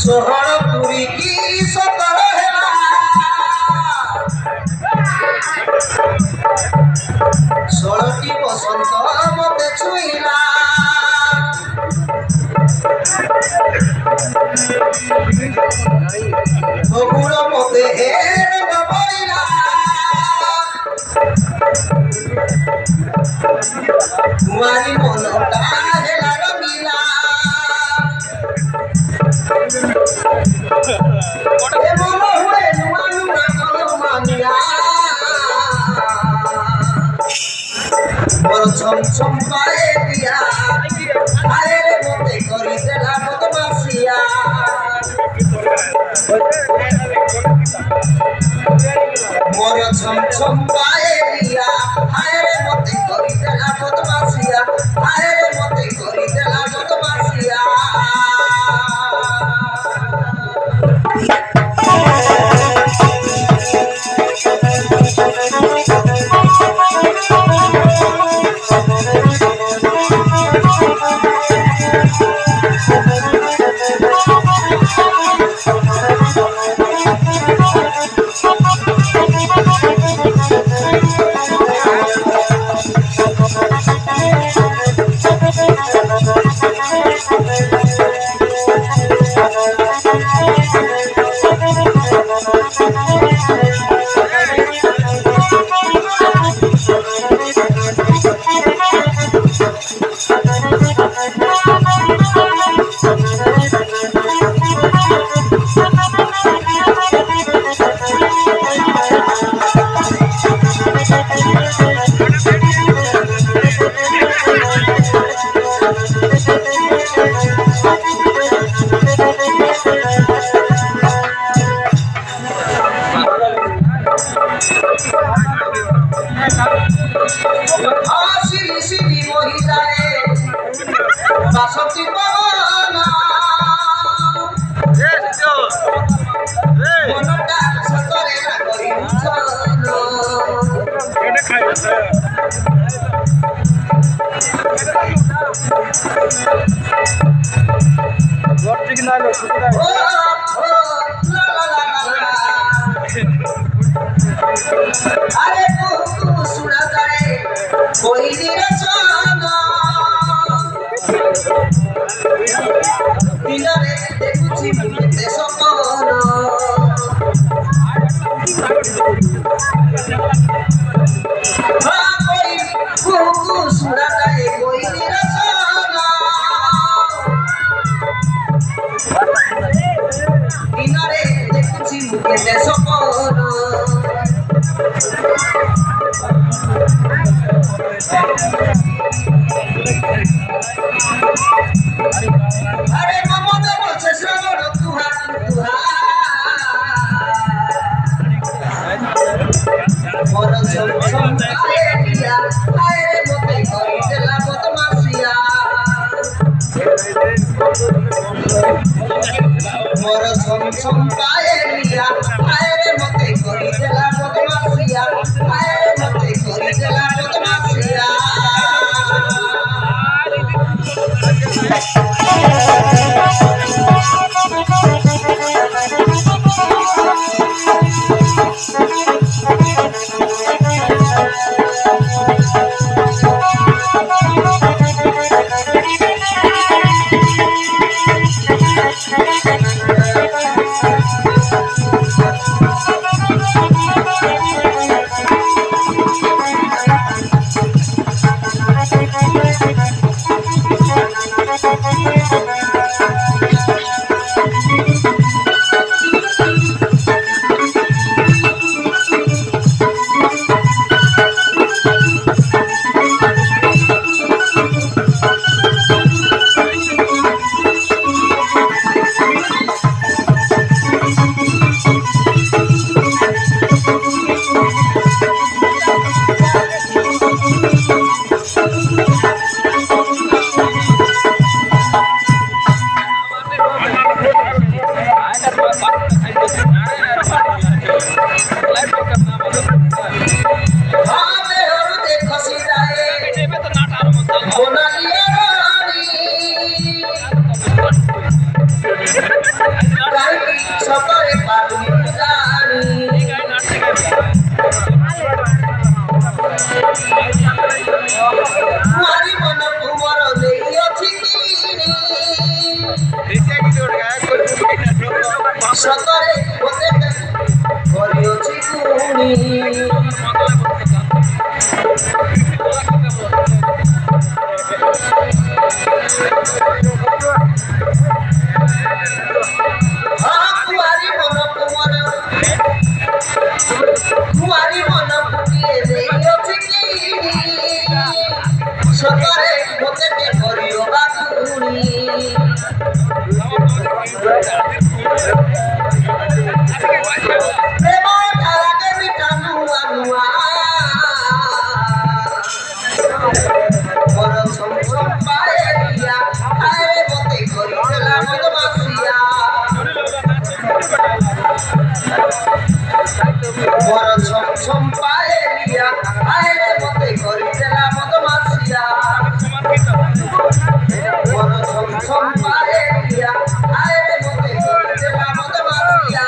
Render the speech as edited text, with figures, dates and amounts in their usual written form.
सोहर पुरी की सतर हेला षोलटी बसंत मते छुईला बबुल मते हेर बबईला तुम्हारी मनटा हेला रंगीला ए बोलो हुए नुआ नुआ कलो मानिया मोर छम छम पाए दिया आए रे मोते करी देला बदमाशिया मोर छम छम पाए दिया आए रे मोते करी देला बदमाशिया आए रे मोते करी देला बदमाशिया सिरी सिरी मोहि जाए बासंती पवन मनटा सतरे ना करी अरे तू सुना जाए कोई निरसना दिलरे देखुची मुते सपन कोई तू सुना जाए कोई निरसना दिलरे देखुची मुते सपन अरे ममता बचे श्रवण तुहा तुहा मोर छम छम आए दिया आए रे मोते करी देला बदमाशिया मोर छम छम आए दिया आए रे मोते करी देला बदमाशिया आए रे मोते करी देला बदमाशिया ছম পায়ে নিয়া আরে মতে করি দেলা বদমাসিয়া মন ছম ছম পায়ে নিয়া আরে মতে করি দেলা বদমাসিয়া